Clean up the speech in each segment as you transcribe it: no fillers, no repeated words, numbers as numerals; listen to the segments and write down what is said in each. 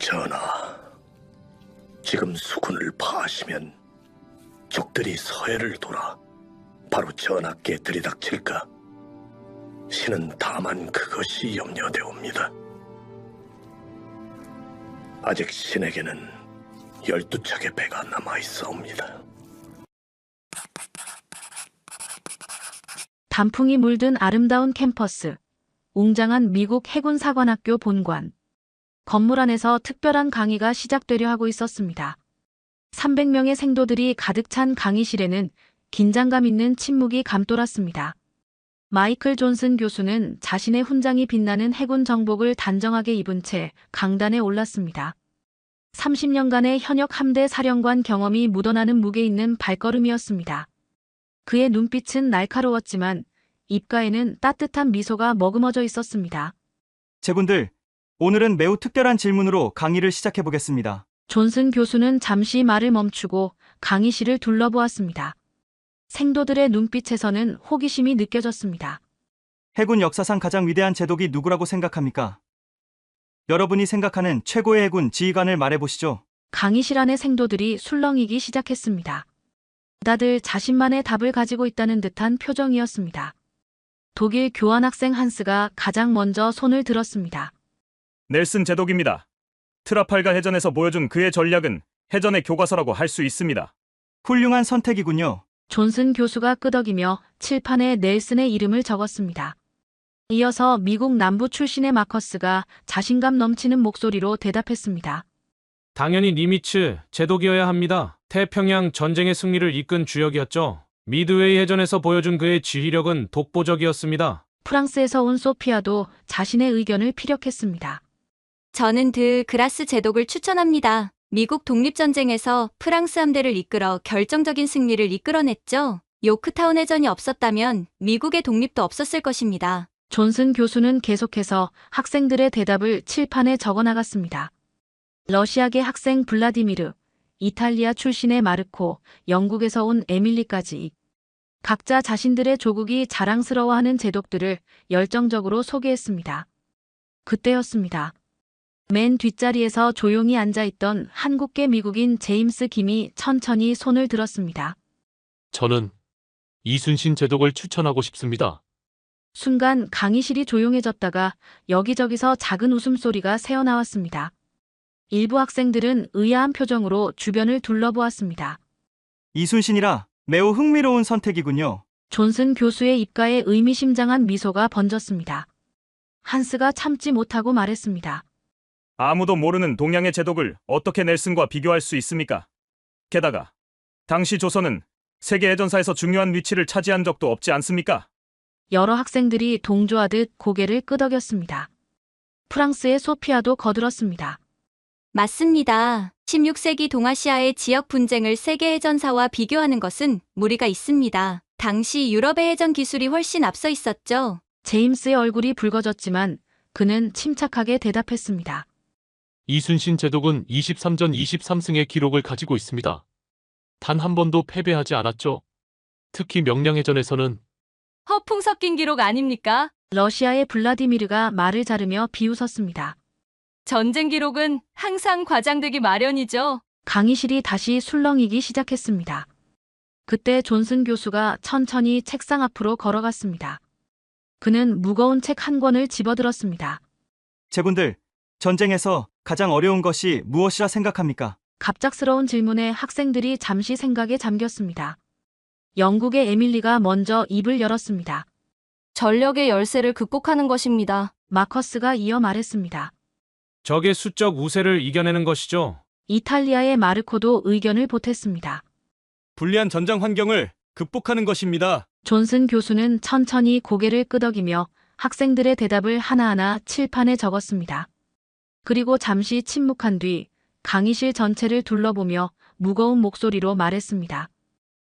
전하, 지금 수군을 파하시면 적들이 서해를 돌아 바로 전하께 들이닥칠까? 신은 다만 그것이 염려되옵니다. 아직 신에게는 12척의 배가 남아있사옵니다. 단풍이 물든 아름다운 캠퍼스, 웅장한 미국 해군 사관학교 본관. 건물 안에서 특별한 강의가 시작되려 하고 있었습니다. 300명의 생도들이 가득 찬 강의실에는 긴장감 있는 침묵이 감돌았습니다. 마이클 존슨 교수는 자신의 훈장이 빛나는 해군 정복을 단정하게 입은 채 강단에 올랐습니다. 30년간의 현역 함대 사령관 경험이 묻어나는 무게 있는 발걸음이었습니다. 그의 눈빛은 날카로웠지만 입가에는 따뜻한 미소가 머금어져 있었습니다. 제군들, 오늘은 매우 특별한 질문으로 강의를 시작해 보겠습니다. 존슨 교수는 잠시 말을 멈추고 강의실을 둘러보았습니다. 생도들의 눈빛에서는 호기심이 느껴졌습니다. 해군 역사상 가장 위대한 제독이 누구라고 생각합니까? 여러분이 생각하는 최고의 해군 지휘관을 말해보시죠. 강의실 안의 생도들이 술렁이기 시작했습니다. 다들 자신만의 답을 가지고 있다는 듯한 표정이었습니다. 독일 교환학생 한스가 가장 먼저 손을 들었습니다. 넬슨 제독입니다. 트라팔가 해전에서 보여준 그의 전략은 해전의 교과서라고 할 수 있습니다. 훌륭한 선택이군요. 존슨 교수가 끄덕이며 칠판에 넬슨의 이름을 적었습니다. 이어서 미국 남부 출신의 마커스가 자신감 넘치는 목소리로 대답했습니다. 당연히 니미츠 제독이어야 합니다. 태평양 전쟁의 승리를 이끈 주역이었죠. 미드웨이 해전에서 보여준 그의 지휘력은 독보적이었습니다. 프랑스에서 온 소피아도 자신의 의견을 피력했습니다. 저는 드 그라스 제독을 추천합니다. 미국 독립전쟁에서 프랑스 함대를 이끌어 결정적인 승리를 이끌어냈죠. 요크타운 해전이 없었다면 미국의 독립도 없었을 것입니다. 존슨 교수는 계속해서 학생들의 대답을 칠판에 적어나갔습니다. 러시아계 학생 블라디미르, 이탈리아 출신의 마르코, 영국에서 온 에밀리까지 각자 자신들의 조국이 자랑스러워하는 제독들을 열정적으로 소개했습니다. 그때였습니다. 맨 뒷자리에서 조용히 앉아있던 한국계 미국인 제임스 김이 천천히 손을 들었습니다. 저는 이순신 제독을 추천하고 싶습니다. 순간 강의실이 조용해졌다가 여기저기서 작은 웃음소리가 새어나왔습니다. 일부 학생들은 의아한 표정으로 주변을 둘러보았습니다. 이순신이라 매우 흥미로운 선택이군요. 존슨 교수의 입가에 의미심장한 미소가 번졌습니다. 한스가 참지 못하고 말했습니다. 아무도 모르는 동양의 제독을 어떻게 넬슨과 비교할 수 있습니까? 게다가 당시 조선은 세계 해전사에서 중요한 위치를 차지한 적도 없지 않습니까? 여러 학생들이 동조하듯 고개를 끄덕였습니다. 프랑스의 소피아도 거들었습니다. 맞습니다. 16세기 동아시아의 지역 분쟁을 세계 해전사와 비교하는 것은 무리가 있습니다. 당시 유럽의 해전 기술이 훨씬 앞서 있었죠. 제임스의 얼굴이 붉어졌지만 그는 침착하게 대답했습니다. 이순신 제독은 23전 23승의 기록을 가지고 있습니다. 단 한 번도 패배하지 않았죠. 특히 명량해전에서는 허풍 섞인 기록 아닙니까? 러시아의 블라디미르가 말을 자르며 비웃었습니다. 전쟁 기록은 항상 과장되기 마련이죠. 강의실이 다시 술렁이기 시작했습니다. 그때 존슨 교수가 천천히 책상 앞으로 걸어갔습니다. 그는 무거운 책 한 권을 집어들었습니다. 제군들, 전쟁에서 가장 어려운 것이 무엇이라 생각합니까? 갑작스러운 질문에 학생들이 잠시 생각에 잠겼습니다. 영국의 에밀리가 먼저 입을 열었습니다. 전력의 열세를 극복하는 것입니다. 마커스가 이어 말했습니다. 적의 수적 우세를 이겨내는 것이죠. 이탈리아의 마르코도 의견을 보탰습니다. 불리한 전장 환경을 극복하는 것입니다. 존슨 교수는 천천히 고개를 끄덕이며 학생들의 대답을 하나하나 칠판에 적었습니다. 그리고 잠시 침묵한 뒤 강의실 전체를 둘러보며 무거운 목소리로 말했습니다.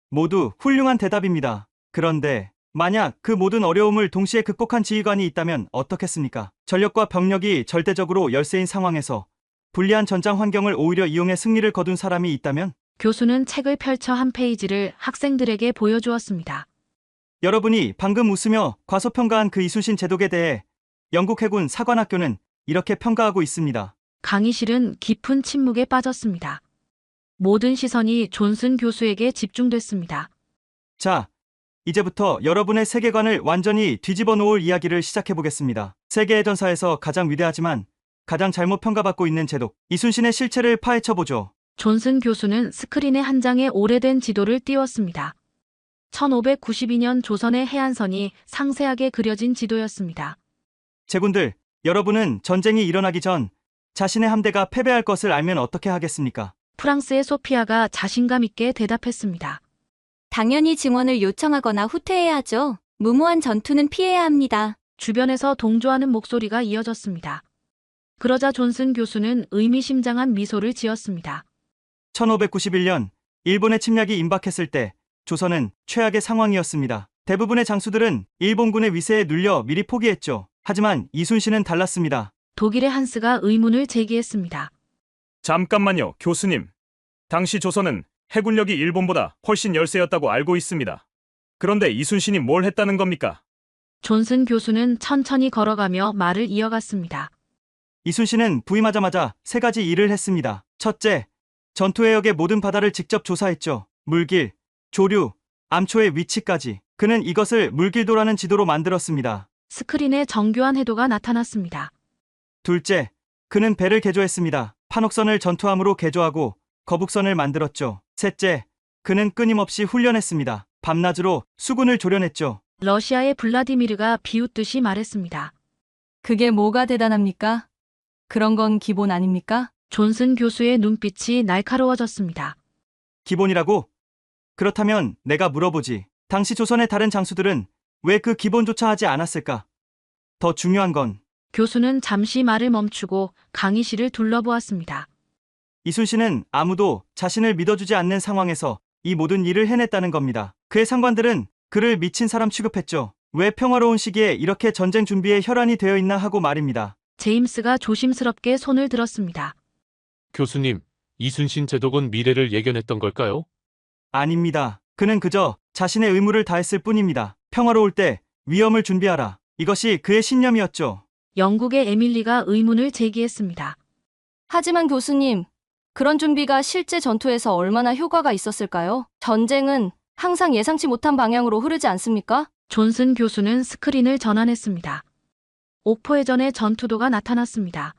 모두 훌륭한 대답입니다. 그런데 만약 그 모든 어려움을 동시에 극복한 지휘관이 있다면 어떻겠습니까? 전력과 병력이 절대적으로 열세인 상황에서 불리한 전장 환경을 오히려 이용해 승리를 거둔 사람이 있다면? 교수는 책을 펼쳐 한 페이지를 학생들에게 보여주었습니다. 여러분이 방금 웃으며 과소평가한 그 이순신 제독에 대해 영국 해군 사관학교는 이렇게 평가하고 있습니다. 강의실은 깊은 침묵에 빠졌습니다. 모든 시선이 존슨 교수에게 집중됐습니다. 자, 이제부터 여러분의 세계관을 완전히 뒤집어 놓을 이야기를 시작해 보겠습니다. 세계의 전사에서 가장 위대하지만 가장 잘못 평가받고 있는 제독 이순신의 실체를 파헤쳐 보죠. 존슨 교수는 스크린에 한 장의 오래된 지도를 띄웠습니다. 1592년 조선의 해안선이 상세하게 그려진 지도였습니다. 제군들, 여러분은 전쟁이 일어나기 전 자신의 함대가 패배할 것을 알면 어떻게 하겠습니까? 프랑스의 소피아가 자신감 있게 대답했습니다. 당연히 증원을 요청하거나 후퇴해야 하죠. 무모한 전투는 피해야 합니다. 주변에서 동조하는 목소리가 이어졌습니다. 그러자 존슨 교수는 의미심장한 미소를 지었습니다. 1591년 일본의 침략이 임박했을 때 조선은 최악의 상황이었습니다. 대부분의 장수들은 일본군의 위세에 눌려 미리 포기했죠. 하지만 이순신은 달랐습니다. 독일의 한스가 의문을 제기했습니다. 잠깐만요, 교수님. 당시 조선은 해군력이 일본보다 훨씬 열세였다고 알고 있습니다. 그런데 이순신이 뭘 했다는 겁니까? 존슨 교수는 천천히 걸어가며 말을 이어갔습니다. 이순신은 부임하자마자 3가지 일을 했습니다. 첫째, 전투해역의 모든 바다를 직접 조사했죠. 물길, 조류, 암초의 위치까지. 그는 이것을 물길도라는 지도로 만들었습니다. 스크린에 정교한 해도가 나타났습니다. 둘째, 그는 배를 개조했습니다. 판옥선을 전투함으로 개조하고 거북선을 만들었죠. 셋째, 그는 끊임없이 훈련했습니다. 밤낮으로 수군을 조련했죠. 러시아의 블라디미르가 비웃듯이 말했습니다. 그게 뭐가 대단합니까? 그런 건 기본 아닙니까? 존슨 교수의 눈빛이 날카로워졌습니다. 기본이라고? 그렇다면 내가 물어보지. 당시 조선의 다른 장수들은 왜 그 기본조차 하지 않았을까? 더 중요한 건 교수는 잠시 말을 멈추고 강의실을 둘러보았습니다. 이순신은 아무도 자신을 믿어주지 않는 상황에서 이 모든 일을 해냈다는 겁니다. 그의 상관들은 그를 미친 사람 취급했죠. 왜 평화로운 시기에 이렇게 전쟁 준비에 혈안이 되어 있나 하고 말입니다. 제임스가 조심스럽게 손을 들었습니다. 교수님, 이순신 제독은 미래를 예견했던 걸까요? 아닙니다. 그는 그저 자신의 의무를 다했을 뿐입니다. 평화로울 때 위험을 준비하라. 이것이 그의 신념이었죠. 영국의 에밀리가 의문을 제기했습니다. 하지만 교수님, 그런 준비가 실제 전투에서 얼마나 효과가 있었을까요? 전쟁은 항상 예상치 못한 방향으로 흐르지 않습니까? 존슨 교수는 스크린을 전환했습니다. 옥포해전의 전투도가 나타났습니다.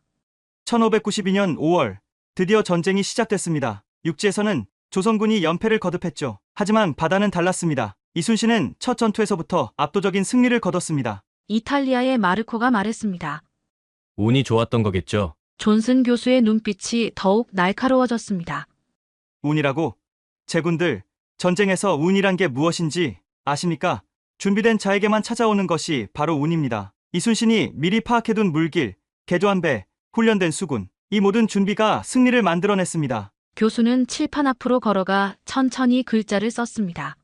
1592년 5월 드디어 전쟁이 시작됐습니다. 육지에서는 조선군이 연패를 거듭했죠. 하지만 바다는 달랐습니다. 이순신은 첫 전투에서부터 압도적인 승리를 거뒀습니다. 이탈리아의 마르코가 말했습니다. 운이 좋았던 거겠죠. 존슨 교수의 눈빛이 더욱 날카로워졌습니다. 운이라고? 제군들, 전쟁에서 운이란 게 무엇인지 아십니까? 준비된 자에게만 찾아오는 것이 바로 운입니다. 이순신이 미리 파악해둔 물길, 개조한 배, 훈련된 수군, 이 모든 준비가 승리를 만들어냈습니다. 교수는 칠판 앞으로 걸어가 천천히 글자를 썼습니다.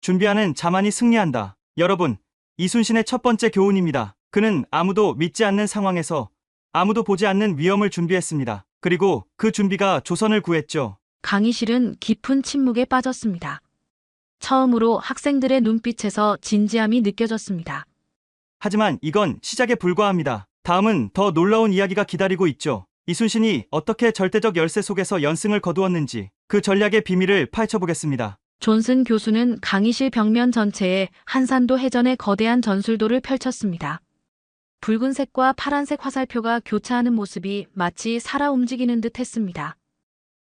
준비하는 자만이 승리한다. 여러분, 이순신의 첫 번째 교훈입니다. 그는 아무도 믿지 않는 상황에서 아무도 보지 않는 위험을 준비했습니다. 그리고 그 준비가 조선을 구했죠. 강의실은 깊은 침묵에 빠졌습니다. 처음으로 학생들의 눈빛에서 진지함이 느껴졌습니다. 하지만 이건 시작에 불과합니다. 다음은 더 놀라운 이야기가 기다리고 있죠. 이순신이 어떻게 절대적 열세 속에서 연승을 거두었는지 그 전략의 비밀을 파헤쳐보겠습니다. 존슨 교수는 강의실 벽면 전체에 한산도 해전의 거대한 전술도를 펼쳤습니다. 붉은색과 파란색 화살표가 교차하는 모습이 마치 살아 움직이는 듯 했습니다.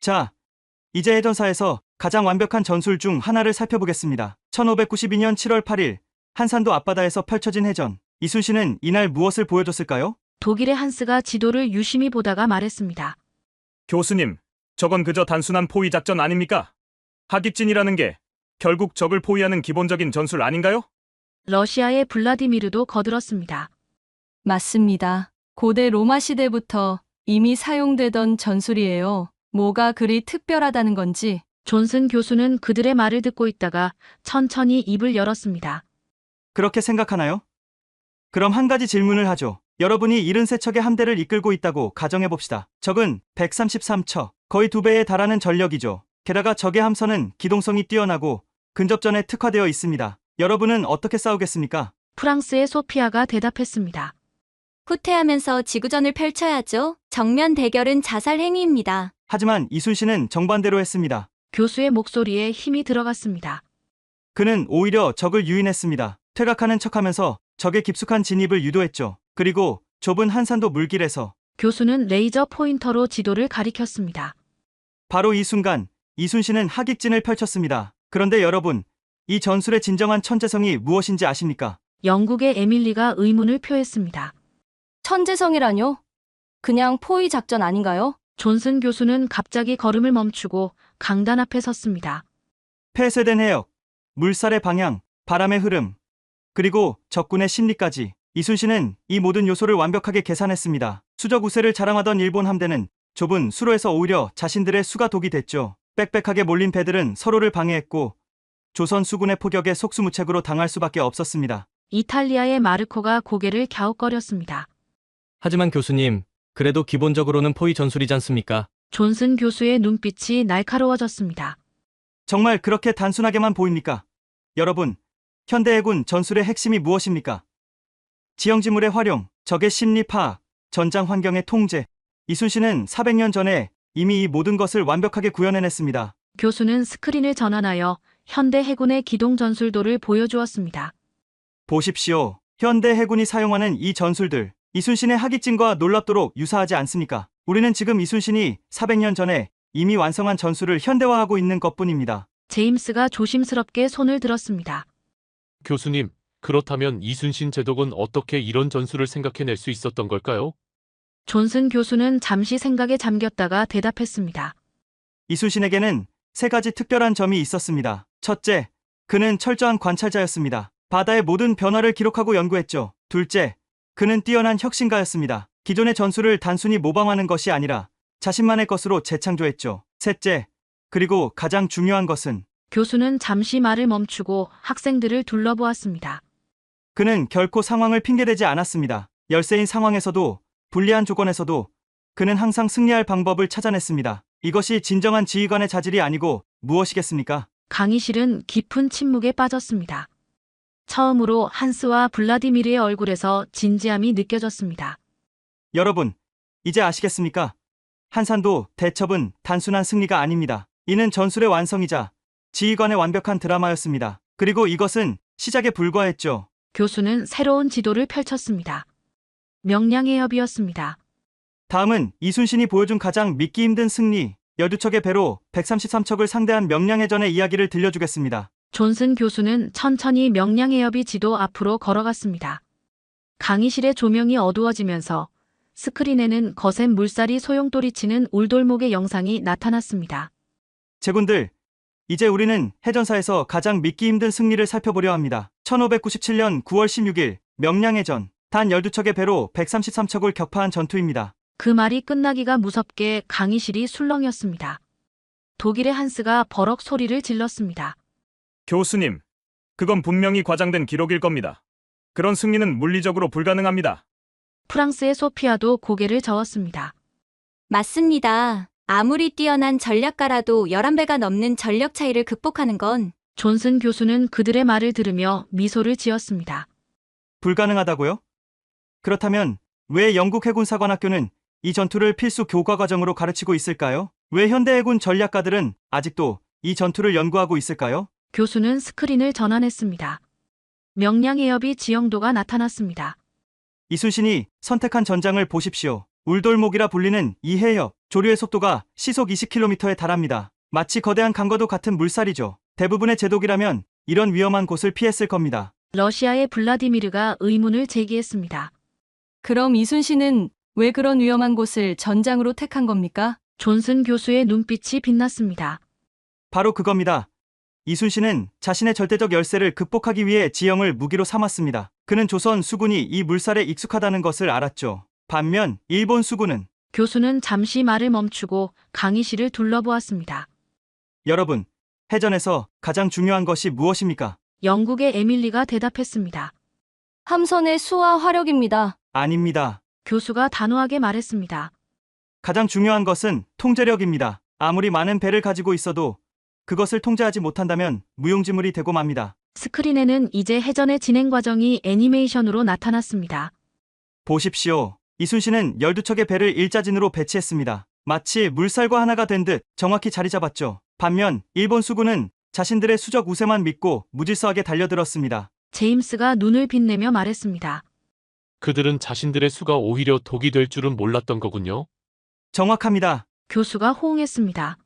자, 이제 해전사에서 가장 완벽한 전술 중 하나를 살펴보겠습니다. 1592년 7월 8일 한산도 앞바다에서 펼쳐진 해전. 이순신은 이날 무엇을 보여줬을까요? 독일의 한스가 지도를 유심히 보다가 말했습니다. 교수님, 저건 그저 단순한 포위 작전 아닙니까? 하깃진이라는 게 결국 적을 포위하는 기본적인 전술 아닌가요? 러시아의 블라디미르도 거들었습니다. 맞습니다. 고대 로마 시대부터 이미 사용되던 전술이에요. 뭐가 그리 특별하다는 건지. 존슨 교수는 그들의 말을 듣고 있다가 천천히 입을 열었습니다. 그렇게 생각하나요? 그럼 한 가지 질문을 하죠. 여러분이 73척의 함대를 이끌고 있다고 가정해봅시다. 적은 133척, 거의 2배에 달하는 전력이죠. 게다가 적의 함선은 기동성이 뛰어나고 근접전에 특화되어 있습니다. 여러분은 어떻게 싸우겠습니까? 프랑스의 소피아가 대답했습니다. 후퇴하면서 지구전을 펼쳐야죠. 정면 대결은 자살 행위입니다. 하지만 이순신은 정반대로 했습니다. 교수의 목소리에 힘이 들어갔습니다. 그는 오히려 적을 유인했습니다. 퇴각하는 척하면서 적의 깊숙한 진입을 유도했죠. 그리고 좁은 한산도 물길에서 교수는 레이저 포인터로 지도를 가리켰습니다. 바로 이 순간 이순신은 하객진을 펼쳤습니다. 그런데 여러분, 이 전술의 진정한 천재성이 무엇인지 아십니까? 영국의 에밀리가 의문을 표했습니다. 천재성이라뇨? 그냥 포위 작전 아닌가요? 존슨 교수는 갑자기 걸음을 멈추고 강단 앞에 섰습니다. 폐쇄된 해역, 물살의 방향, 바람의 흐름, 그리고 적군의 심리까지 이순신은 이 모든 요소를 완벽하게 계산했습니다. 수적 우세를 자랑하던 일본 함대는 좁은 수로에서 오히려 자신들의 수가 독이 됐죠. 빽빽하게 몰린 배들은 서로를 방해했고 조선 수군의 포격에 속수무책으로 당할 수밖에 없었습니다. 이탈리아의 마르코가 고개를 갸웃거렸습니다. 하지만 교수님, 그래도 기본적으로는 포위 전술이지 않습니까? 존슨 교수의 눈빛이 날카로워졌습니다. 정말 그렇게 단순하게만 보입니까? 여러분, 현대 해군 전술의 핵심이 무엇입니까? 지형지물의 활용, 적의 심리 파악, 전장 환경의 통제. 이순신은 400년 전에 이미 이 모든 것을 완벽하게 구현해냈습니다. 교수는 스크린을 전환하여 현대 해군의 기동 전술도를 보여주었습니다. 보십시오. 현대 해군이 사용하는 이 전술들, 이순신의 하객진과 놀랍도록 유사하지 않습니까? 우리는 지금 이순신이 400년 전에 이미 완성한 전술을 현대화하고 있는 것뿐입니다. 제임스가 조심스럽게 손을 들었습니다. 교수님, 그렇다면 이순신 제독은 어떻게 이런 전술을 생각해낼 수 있었던 걸까요? 존슨 교수는 잠시 생각에 잠겼다가 대답했습니다. 이순신에게는 세 가지 특별한 점이 있었습니다. 첫째, 그는 철저한 관찰자였습니다. 바다의 모든 변화를 기록하고 연구했죠. 둘째, 그는 뛰어난 혁신가였습니다. 기존의 전술을 단순히 모방하는 것이 아니라 자신만의 것으로 재창조했죠. 셋째, 그리고 가장 중요한 것은 교수는 잠시 말을 멈추고 학생들을 둘러보았습니다. 그는 결코 상황을 핑계대지 않았습니다. 열세인 상황에서도 불리한 조건에서도 그는 항상 승리할 방법을 찾아냈습니다. 이것이 진정한 지휘관의 자질이 아니고 무엇이겠습니까? 강의실은 깊은 침묵에 빠졌습니다. 처음으로 한스와 블라디미르의 얼굴에서 진지함이 느껴졌습니다. 여러분, 이제 아시겠습니까? 한산도 대첩은 단순한 승리가 아닙니다. 이는 전술의 완성이자 지휘관의 완벽한 드라마였습니다. 그리고 이것은 시작에 불과했죠. 교수는 새로운 지도를 펼쳤습니다. 명량해협이었습니다. 다음은 이순신이 보여준 가장 믿기 힘든 승리, 12척의 배로 133척을 상대한 명량해전의 이야기를 들려주겠습니다. 존슨 교수는 천천히 명량해협이 지도 앞으로 걸어갔습니다. 강의실의 조명이 어두워지면서 스크린에는 거센 물살이 소용돌이치는 울돌목의 영상이 나타났습니다. 제군들, 이제 우리는 해전사에서 가장 믿기 힘든 승리를 살펴보려 합니다. 1597년 9월 16일 명량해전, 단 12척의 배로 133척을 격파한 전투입니다. 그 말이 끝나기가 무섭게 강의실이 술렁였습니다. 독일의 한스가 버럭 소리를 질렀습니다. 교수님, 그건 분명히 과장된 기록일 겁니다. 그런 승리는 물리적으로 불가능합니다. 프랑스의 소피아도 고개를 저었습니다. 맞습니다. 아무리 뛰어난 전략가라도 11배가 넘는 전력 차이를 극복하는 건 존슨 교수는 그들의 말을 들으며 미소를 지었습니다. 불가능하다고요? 그렇다면 왜 영국 해군사관학교는 이 전투를 필수 교과 과정으로 가르치고 있을까요? 왜 현대 해군 전략가들은 아직도 이 전투를 연구하고 있을까요? 교수는 스크린을 전환했습니다. 명량해협이 지형도가 나타났습니다. 이순신이 선택한 전장을 보십시오. 울돌목이라 불리는 이 해협, 조류의 속도가 시속 20km에 달합니다. 마치 거대한 강과도 같은 물살이죠. 대부분의 제독이라면 이런 위험한 곳을 피했을 겁니다. 러시아의 블라디미르가 의문을 제기했습니다. 그럼 이순신은 왜 그런 위험한 곳을 전장으로 택한 겁니까? 존슨 교수의 눈빛이 빛났습니다. 바로 그겁니다. 이순신은 자신의 절대적 열세를 극복하기 위해 지형을 무기로 삼았습니다. 그는 조선 수군이 이 물살에 익숙하다는 것을 알았죠. 반면 일본 수군은 교수는 잠시 말을 멈추고 강의실을 둘러보았습니다. 여러분, 해전에서 가장 중요한 것이 무엇입니까? 영국의 에밀리가 대답했습니다. 함선의 수와 화력입니다. 아닙니다. 교수가 단호하게 말했습니다. 가장 중요한 것은 통제력입니다. 아무리 많은 배를 가지고 있어도 그것을 통제하지 못한다면 무용지물이 되고 맙니다. 스크린에는 이제 해전의 진행 과정이 애니메이션으로 나타났습니다. 보십시오. 이순신은 12척의 배를 일자진으로 배치했습니다. 마치 물살과 하나가 된 듯 정확히 자리 잡았죠. 반면 일본 수군은 자신들의 수적 우세만 믿고 무질서하게 달려들었습니다. 제임스가 눈을 빛내며 말했습니다. 그들은 자신들의 수가 오히려 독이 될 줄은 몰랐던 거군요. 정확합니다. 교수가 호응했습니다.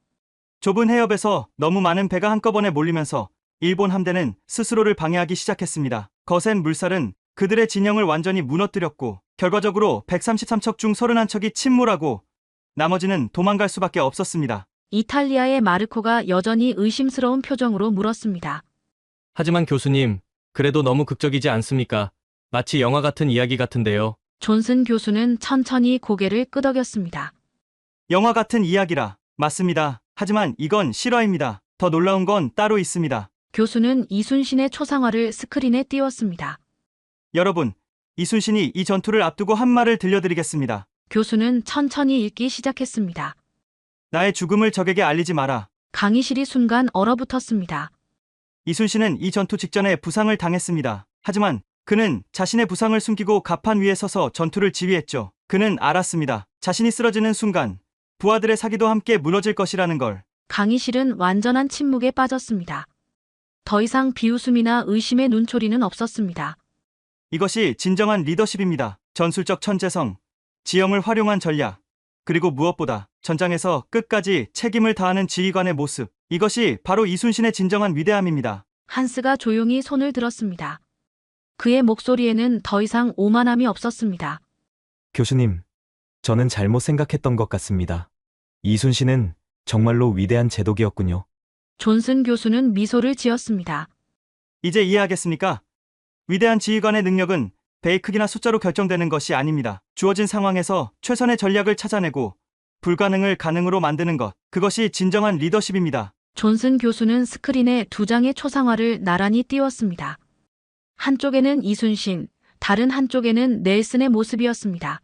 좁은 해협에서 너무 많은 배가 한꺼번에 몰리면서 일본 함대는 스스로를 방해하기 시작했습니다. 거센 물살은 그들의 진영을 완전히 무너뜨렸고 결과적으로 133척 중 31척이 침몰하고 나머지는 도망갈 수밖에 없었습니다. 이탈리아의 마르코가 여전히 의심스러운 표정으로 물었습니다. 하지만 교수님, 그래도 너무 극적이지 않습니까? 마치 영화 같은 이야기 같은데요. 존슨 교수는 천천히 고개를 끄덕였습니다. 영화 같은 이야기라. 맞습니다. 하지만 이건 실화입니다. 더 놀라운 건 따로 있습니다. 교수는 이순신의 초상화를 스크린에 띄웠습니다. 여러분, 이순신이 이 전투를 앞두고 한 말을 들려드리겠습니다. 교수는 천천히 읽기 시작했습니다. 나의 죽음을 적에게 알리지 마라. 강의실이 순간 얼어붙었습니다. 이순신은 이 전투 직전에 부상을 당했습니다. 하지만 그는 자신의 부상을 숨기고 갑판 위에 서서 전투를 지휘했죠. 그는 알았습니다. 자신이 쓰러지는 순간 부하들의 사기도 함께 무너질 것이라는 걸. 강의실은 완전한 침묵에 빠졌습니다. 더 이상 비웃음이나 의심의 눈초리는 없었습니다. 이것이 진정한 리더십입니다. 전술적 천재성, 지형을 활용한 전략, 그리고 무엇보다 전장에서 끝까지 책임을 다하는 지휘관의 모습. 이것이 바로 이순신의 진정한 위대함입니다. 한스가 조용히 손을 들었습니다. 그의 목소리에는 더 이상 오만함이 없었습니다. 교수님, 저는 잘못 생각했던 것 같습니다. 이순신은 정말로 위대한 제독이었군요. 존슨 교수는 미소를 지었습니다. 이제 이해하겠습니까? 위대한 지휘관의 능력은 배의 크기나 숫자로 결정되는 것이 아닙니다. 주어진 상황에서 최선의 전략을 찾아내고 불가능을 가능으로 만드는 것. 그것이 진정한 리더십입니다. 존슨 교수는 스크린에 두 장의 초상화를 나란히 띄웠습니다. 한쪽에는 이순신, 다른 한쪽에는 넬슨의 모습이었습니다.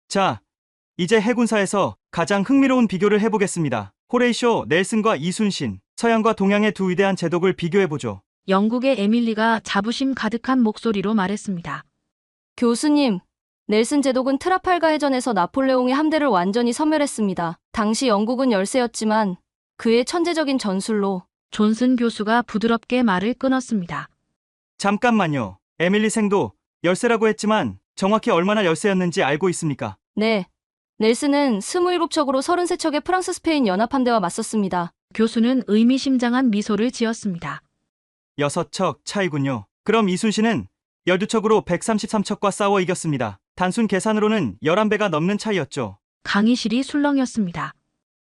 자, 이제 해군사에서 가장 흥미로운 비교를 해보겠습니다. 호레이쇼 넬슨과 이순신, 서양과 동양의 두 위대한 제독을 비교해보죠. 영국의 에밀리가 자부심 가득한 목소리로 말했습니다. 교수님, 넬슨 제독은 트라팔가 해전에서 나폴레옹의 함대를 완전히 섬멸했습니다. 당시 영국은 열세였지만 그의 천재적인 전술로 존슨 교수가 부드럽게 말을 끊었습니다. 잠깐만요. 에밀리 생도 열세라고 했지만 정확히 얼마나 열세였는지 알고 있습니까? 네, 넬슨은 27척으로 33척의 프랑스 스페인 연합함대와 맞섰습니다. 교수는 의미심장한 미소를 지었습니다. 6척 차이군요. 그럼 이순신은 12척으로 133척과 싸워 이겼습니다. 단순 계산으로는 11배가 넘는 차이였죠. 강의실이 술렁였습니다.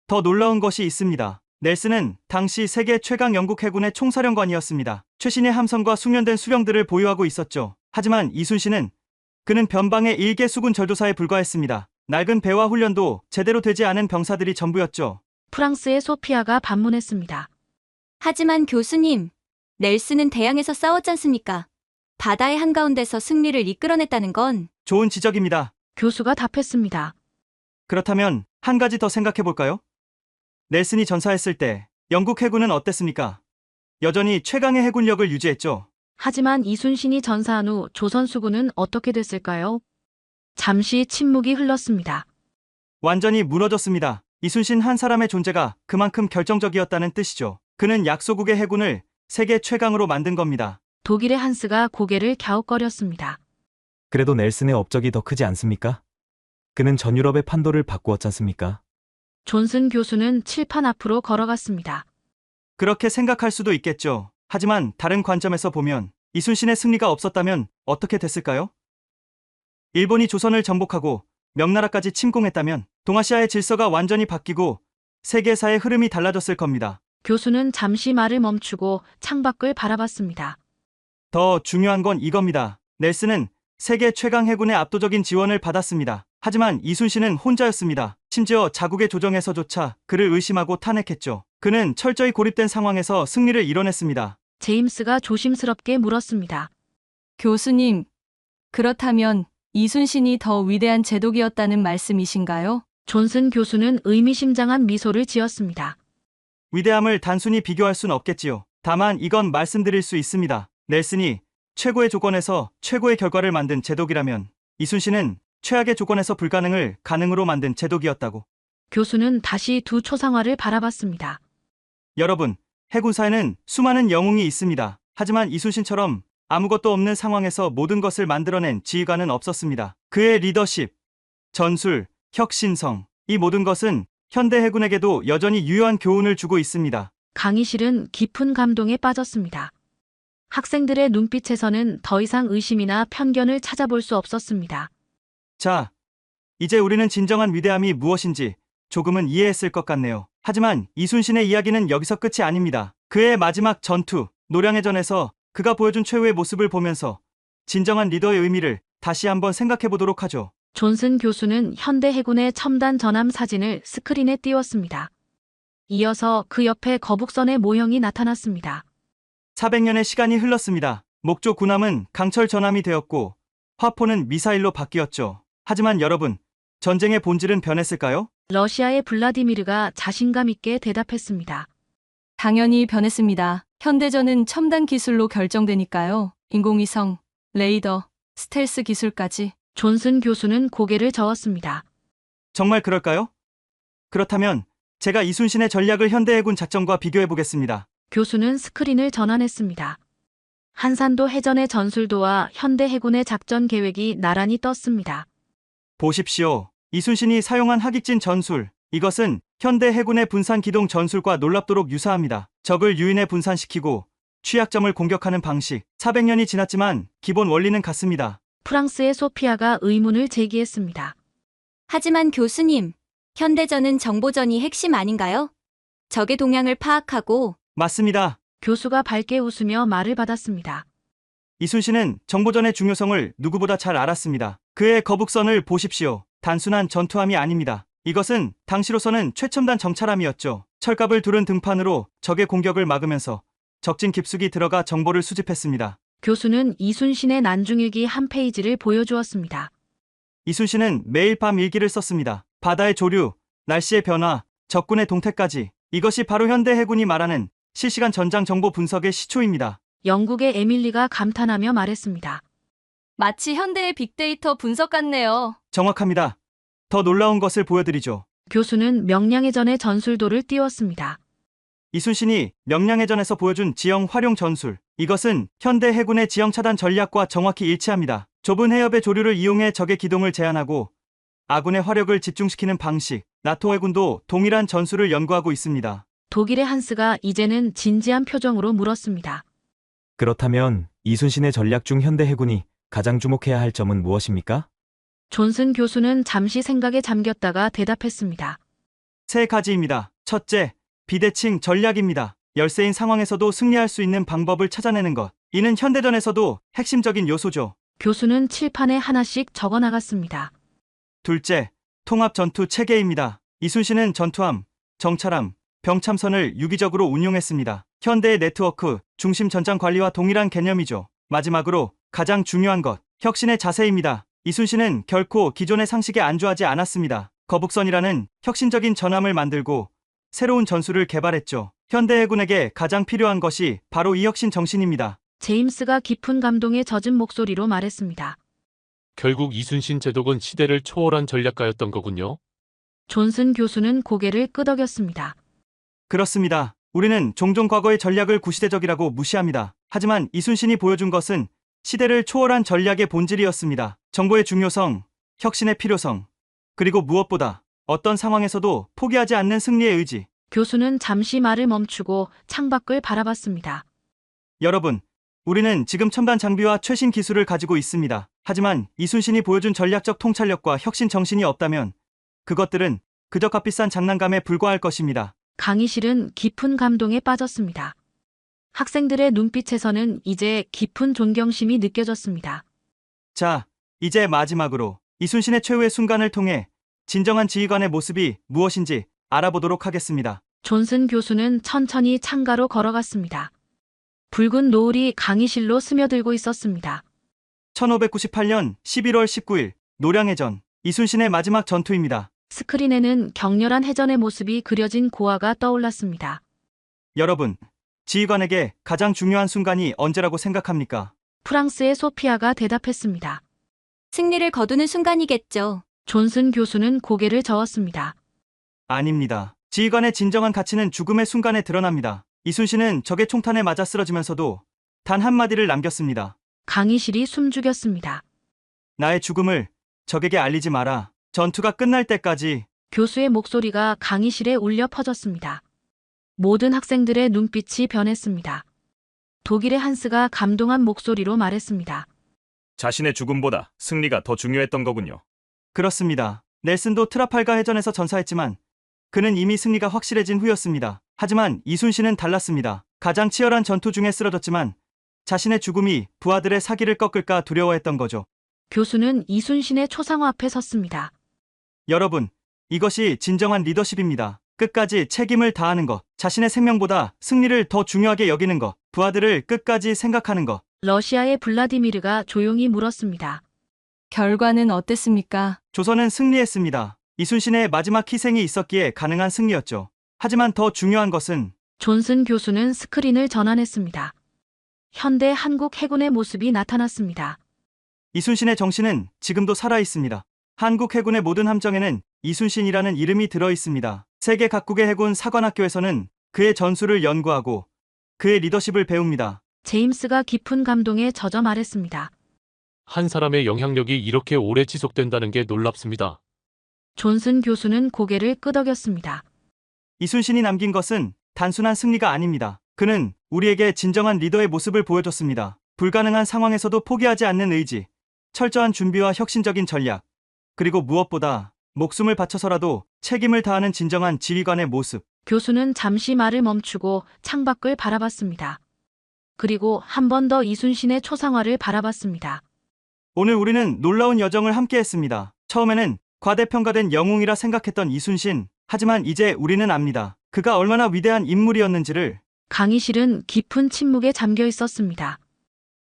더 놀라운 것이 있습니다. 넬슨은 당시 세계 최강 영국 해군의 총사령관이었습니다. 최신의 함선과 숙련된 수령들을 보유하고 있었죠. 하지만 이순신은 그는 변방의 일개 수군 절도사에 불과했습니다. 낡은 배와 훈련도 제대로 되지 않은 병사들이 전부였죠. 프랑스의 소피아가 반문했습니다. 하지만 교수님, 넬슨은 대양에서 싸웠지 않습니까? 바다의 한가운데서 승리를 이끌어냈다는 건 좋은 지적입니다. 교수가 답했습니다. 그렇다면 한 가지 더 생각해 볼까요? 넬슨이 전사했을 때 영국 해군은 어땠습니까? 여전히 최강의 해군력을 유지했죠. 하지만 이순신이 전사한 후 조선 수군은 어떻게 됐을까요? 잠시 침묵이 흘렀습니다. 완전히 무너졌습니다. 이순신 한 사람의 존재가 그만큼 결정적이었다는 뜻이죠. 그는 약소국의 해군을 세계 최강으로 만든 겁니다. 독일의 한스가 고개를 갸웃거렸습니다. 그래도 넬슨의 업적이 더 크지 않습니까? 그는 전 유럽의 판도를 바꾸었지 않습니까? 존슨 교수는 칠판 앞으로 걸어갔습니다. 그렇게 생각할 수도 있겠죠. 하지만 다른 관점에서 보면 이순신의 승리가 없었다면 어떻게 됐을까요? 일본이 조선을 정복하고 명나라까지 침공했다면 동아시아의 질서가 완전히 바뀌고 세계사의 흐름이 달라졌을 겁니다. 교수는 잠시 말을 멈추고 창밖을 바라봤습니다. 더 중요한 건 이겁니다. 넬슨은 세계 최강 해군의 압도적인 지원을 받았습니다. 하지만 이순신은 혼자였습니다. 심지어 자국의 조정에서조차 그를 의심하고 탄핵했죠. 그는 철저히 고립된 상황에서 승리를 이뤄냈습니다. 제임스가 조심스럽게 물었습니다. 교수님, 그렇다면 이순신이 더 위대한 제독이었다는 말씀이신가요? 존슨 교수는 의미심장한 미소를 지었습니다. 위대함을 단순히 비교할 순 없겠지요. 다만 이건 말씀드릴 수 있습니다. 넬슨이 최고의 조건에서 최고의 결과를 만든 제독이라면 이순신은 최악의 조건에서 불가능을 가능으로 만든 제독이었다고. 교수는 다시 두 초상화를 바라봤습니다. 여러분, 해군사에는 수많은 영웅이 있습니다. 하지만 이순신처럼 아무것도 없는 상황에서 모든 것을 만들어낸 지휘관은 없었습니다. 그의 리더십, 전술, 혁신성, 이 모든 것은 현대 해군에게도 여전히 유효한 교훈을 주고 있습니다. 강의실은 깊은 감동에 빠졌습니다. 학생들의 눈빛에서는 더 이상 의심이나 편견을 찾아볼 수 없었습니다. 자, 이제 우리는 진정한 위대함이 무엇인지 조금은 이해했을 것 같네요. 하지만 이순신의 이야기는 여기서 끝이 아닙니다. 그의 마지막 전투, 노량해전에서 그가 보여준 최후의 모습을 보면서 진정한 리더의 의미를 다시 한번 생각해 보도록 하죠. 존슨 교수는 현대 해군의 첨단 전함 사진을 스크린에 띄웠습니다. 이어서 그 옆에 거북선의 모형이 나타났습니다. 400년의 시간이 흘렀습니다. 목조 군함은 강철 전함이 되었고 화포는 미사일로 바뀌었죠. 하지만 여러분, 전쟁의 본질은 변했을까요? 러시아의 블라디미르가 자신감 있게 대답했습니다. 당연히 변했습니다. 현대전은 첨단 기술로 결정되니까요. 인공위성, 레이더, 스텔스 기술까지. 존슨 교수는 고개를 저었습니다. 정말 그럴까요? 그렇다면 제가 이순신의 전략을 현대 해군 작전과 비교해 보겠습니다. 교수는 스크린을 전환했습니다. 한산도 해전의 전술도와 현대 해군의 작전 계획이 나란히 떴습니다. 보십시오. 이순신이 사용한 하객진 전술. 이것은 현대 해군의 분산 기동 전술과 놀랍도록 유사합니다. 적을 유인해 분산시키고 취약점을 공격하는 방식. 400년이 지났지만 기본 원리는 같습니다. 프랑스의 소피아가 의문을 제기했습니다. 하지만 교수님, 현대전은 정보전이 핵심 아닌가요? 적의 동향을 파악하고 맞습니다. 교수가 밝게 웃으며 말을 받았습니다. 이순신은 정보전의 중요성을 누구보다 잘 알았습니다. 그의 거북선을 보십시오. 단순한 전투함이 아닙니다. 이것은 당시로서는 최첨단 정찰함이었죠. 철갑을 두른 등판으로 적의 공격을 막으면서 적진 깊숙이 들어가 정보를 수집했습니다. 교수는 이순신의 난중일기 한 페이지를 보여주었습니다. 이순신은 매일 밤 일기를 썼습니다. 바다의 조류, 날씨의 변화, 적군의 동태까지. 이것이 바로 현대 해군이 말하는 실시간 전장 정보 분석의 시초입니다. 영국의 에밀리가 감탄하며 말했습니다. 마치 현대의 빅데이터 분석 같네요. 정확합니다. 더 놀라운 것을 보여드리죠. 교수는 명량해전의 전술도를 띄웠습니다. 이순신이 명량해전에서 보여준 지형 활용 전술. 이것은 현대 해군의 지형 차단 전략과 정확히 일치합니다. 좁은 해협의 조류를 이용해 적의 기동을 제한하고 아군의 화력을 집중시키는 방식. 나토 해군도 동일한 전술을 연구하고 있습니다. 독일의 한스가 이제는 진지한 표정으로 물었습니다. 그렇다면 이순신의 전략 중 현대 해군이 가장 주목해야 할 점은 무엇입니까? 존슨 교수는 잠시 생각에 잠겼다가 대답했습니다. 3가지입니다. 첫째, 비대칭 전략입니다. 열세인 상황에서도 승리할 수 있는 방법을 찾아내는 것. 이는 현대전에서도 핵심적인 요소죠. 교수는 칠판에 하나씩 적어나갔습니다. 둘째, 통합 전투 체계입니다. 이순신은 전투함, 정찰함, 병참선을 유기적으로 운용했습니다. 현대의 네트워크, 중심 전장 관리와 동일한 개념이죠. 마지막으로 가장 중요한 것, 혁신의 자세입니다. 이순신은 결코 기존의 상식에 안주하지 않았습니다. 거북선이라는 혁신적인 전함을 만들고 새로운 전술을 개발했죠. 현대 해군에게 가장 필요한 것이 바로 이 혁신 정신입니다. 제임스가 깊은 감동에 젖은 목소리로 말했습니다. 결국 이순신 제독은 시대를 초월한 전략가였던 거군요. 존슨 교수는 고개를 끄덕였습니다. 그렇습니다. 우리는 종종 과거의 전략을 구시대적이라고 무시합니다. 하지만 이순신이 보여준 것은 시대를 초월한 전략의 본질이었습니다. 정보의 중요성, 혁신의 필요성, 그리고 무엇보다 어떤 상황에서도 포기하지 않는 승리의 의지. 교수는 잠시 말을 멈추고 창밖을 바라봤습니다. 여러분, 우리는 지금 첨단 장비와 최신 기술을 가지고 있습니다. 하지만 이순신이 보여준 전략적 통찰력과 혁신 정신이 없다면 그것들은 그저 값비싼 장난감에 불과할 것입니다. 강의실은 깊은 감동에 빠졌습니다. 학생들의 눈빛에서는 이제 깊은 존경심이 느껴졌습니다. 자, 이제 마지막으로 이순신의 최후의 순간을 통해 진정한 지휘관의 모습이 무엇인지 알아보도록 하겠습니다. 존슨 교수는 천천히 창가로 걸어갔습니다. 붉은 노을이 강의실로 스며들고 있었습니다. 1598년 11월 19일 노량해전, 이순신의 마지막 전투입니다. 스크린에는 격렬한 해전의 모습이 그려진 고화가 떠올랐습니다. 여러분, 지휘관에게 가장 중요한 순간이 언제라고 생각합니까? 프랑스의 소피아가 대답했습니다. 승리를 거두는 순간이겠죠. 존슨 교수는 고개를 저었습니다. 아닙니다. 지휘관의 진정한 가치는 죽음의 순간에 드러납니다. 이순신은 적의 총탄에 맞아 쓰러지면서도 단 한마디를 남겼습니다. 강의실이 숨죽였습니다. 나의 죽음을 적에게 알리지 마라. 전투가 끝날 때까지. 교수의 목소리가 강의실에 울려 퍼졌습니다. 모든 학생들의 눈빛이 변했습니다. 독일의 한스가 감동한 목소리로 말했습니다. 자신의 죽음보다 승리가 더 중요했던 거군요. 그렇습니다. 넬슨도 트라팔가 해전에서 전사했지만 그는 이미 승리가 확실해진 후였습니다. 하지만 이순신은 달랐습니다. 가장 치열한 전투 중에 쓰러졌지만 자신의 죽음이 부하들의 사기를 꺾을까 두려워했던 거죠. 교수는 이순신의 초상화 앞에 섰습니다. 여러분, 이것이 진정한 리더십입니다. 끝까지 책임을 다하는 것, 자신의 생명보다 승리를 더 중요하게 여기는 것, 부하들을 끝까지 생각하는 것. 러시아의 블라디미르가 조용히 물었습니다. 결과는 어땠습니까? 조선은 승리했습니다. 이순신의 마지막 희생이 있었기에 가능한 승리였죠. 하지만 더 중요한 것은 존슨 교수는 스크린을 전환했습니다. 현대 한국 해군의 모습이 나타났습니다. 이순신의 정신은 지금도 살아있습니다. 한국 해군의 모든 함정에는 이순신이라는 이름이 들어있습니다. 세계 각국의 해군 사관학교에서는 그의 전술을 연구하고 그의 리더십을 배웁니다. 제임스가 깊은 감동에 젖어 말했습니다. 한 사람의 영향력이 이렇게 오래 지속된다는 게 놀랍습니다. 존슨 교수는 고개를 끄덕였습니다. 이순신이 남긴 것은 단순한 승리가 아닙니다. 그는 우리에게 진정한 리더의 모습을 보여줬습니다. 불가능한 상황에서도 포기하지 않는 의지, 철저한 준비와 혁신적인 전략, 그리고 무엇보다 목숨을 바쳐서라도 책임을 다하는 진정한 지휘관의 모습. 교수는 잠시 말을 멈추고 창밖을 바라봤습니다. 그리고 한 번 더 이순신의 초상화를 바라봤습니다. 오늘 우리는 놀라운 여정을 함께했습니다. 처음에는 과대평가된 영웅이라 생각했던 이순신. 하지만 이제 우리는 압니다. 그가 얼마나 위대한 인물이었는지를. 강의실은 깊은 침묵에 잠겨 있었습니다.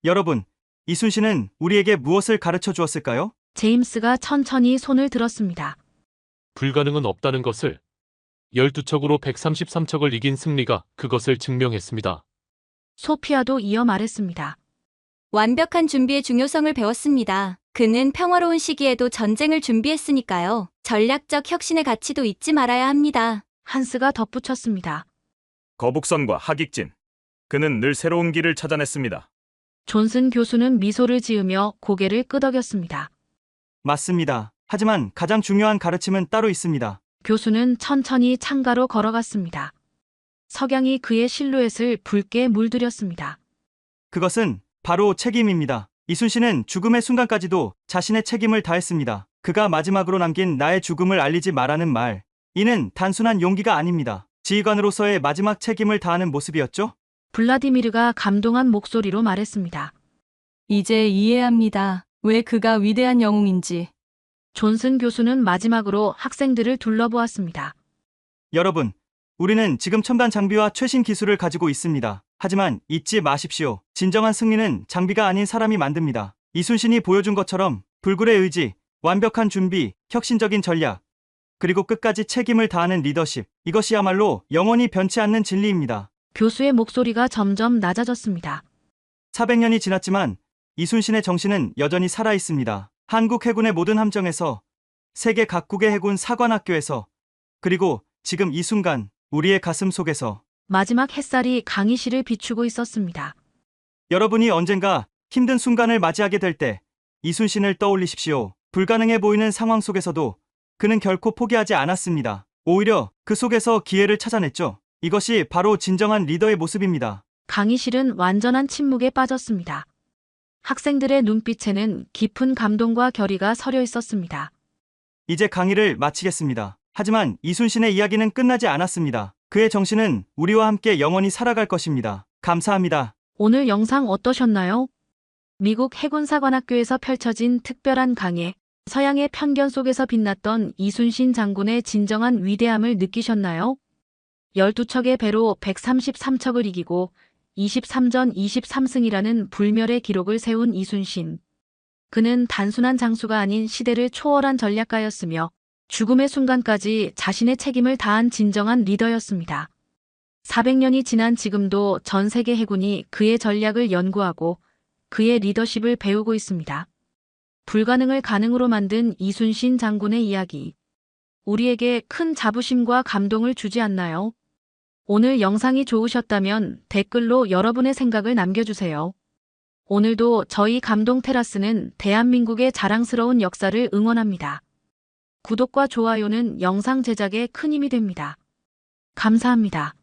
여러분, 이순신은 우리에게 무엇을 가르쳐 주었을까요? 제임스가 천천히 손을 들었습니다. 불가능은 없다는 것을 12척으로 133척을 이긴 승리가 그것을 증명했습니다. 소피아도 이어 말했습니다. 완벽한 준비의 중요성을 배웠습니다. 그는 평화로운 시기에도 전쟁을 준비했으니까요. 전략적 혁신의 가치도 잊지 말아야 합니다. 한스가 덧붙였습니다. 거북선과 하객진. 그는 늘 새로운 길을 찾아냈습니다. 존슨 교수는 미소를 지으며 고개를 끄덕였습니다. 맞습니다. 하지만 가장 중요한 가르침은 따로 있습니다. 교수는 천천히 창가로 걸어갔습니다. 석양이 그의 실루엣을 붉게 물들였습니다. 그것은 바로 책임입니다. 이순신은 죽음의 순간까지도 자신의 책임을 다했습니다. 그가 마지막으로 남긴 나의 죽음을 알리지 마라는 말. 이는 단순한 용기가 아닙니다. 지휘관으로서의 마지막 책임을 다하는 모습이었죠? 블라디미르가 감동한 목소리로 말했습니다. 이제 이해합니다. 왜 그가 위대한 영웅인지. 존슨 교수는 마지막으로 학생들을 둘러보았습니다. 여러분, 우리는 지금 첨단 장비와 최신 기술을 가지고 있습니다. 하지만 잊지 마십시오. 진정한 승리는 장비가 아닌 사람이 만듭니다. 이순신이 보여준 것처럼 불굴의 의지, 완벽한 준비, 혁신적인 전략, 그리고 끝까지 책임을 다하는 리더십. 이것이야말로 영원히 변치 않는 진리입니다. 교수의 목소리가 점점 낮아졌습니다. 400년이 지났지만 이순신의 정신은 여전히 살아있습니다. 한국 해군의 모든 함정에서, 세계 각국의 해군 사관학교에서, 그리고 지금 이 순간 우리의 가슴 속에서. 마지막 햇살이 강의실을 비추고 있었습니다. 여러분이 언젠가 힘든 순간을 맞이하게 될 때 이순신을 떠올리십시오. 불가능해 보이는 상황 속에서도 그는 결코 포기하지 않았습니다. 오히려 그 속에서 기회를 찾아냈죠. 이것이 바로 진정한 리더의 모습입니다. 강의실은 완전한 침묵에 빠졌습니다. 학생들의 눈빛에는 깊은 감동과 결의가 서려 있었습니다. 이제 강의를 마치겠습니다. 하지만 이순신의 이야기는 끝나지 않았습니다. 그의 정신은 우리와 함께 영원히 살아갈 것입니다. 감사합니다. 오늘 영상 어떠셨나요? 미국 해군사관학교에서 펼쳐진 특별한 강의, 서양의 편견 속에서 빛났던 이순신 장군의 진정한 위대함을 느끼셨나요? 12척의 배로 133척을 이기고 23전 23승이라는 불멸의 기록을 세운 이순신. 그는 단순한 장수가 아닌 시대를 초월한 전략가였으며 죽음의 순간까지 자신의 책임을 다한 진정한 리더였습니다. 400년이 지난 지금도 전 세계 해군이 그의 전략을 연구하고 그의 리더십을 배우고 있습니다. 불가능을 가능으로 만든 이순신 장군의 이야기. 우리에게 큰 자부심과 감동을 주지 않나요? 오늘 영상이 좋으셨다면 댓글로 여러분의 생각을 남겨주세요. 오늘도 저희 감동 테라스는 대한민국의 자랑스러운 역사를 응원합니다. 구독과 좋아요는 영상 제작에 큰 힘이 됩니다. 감사합니다.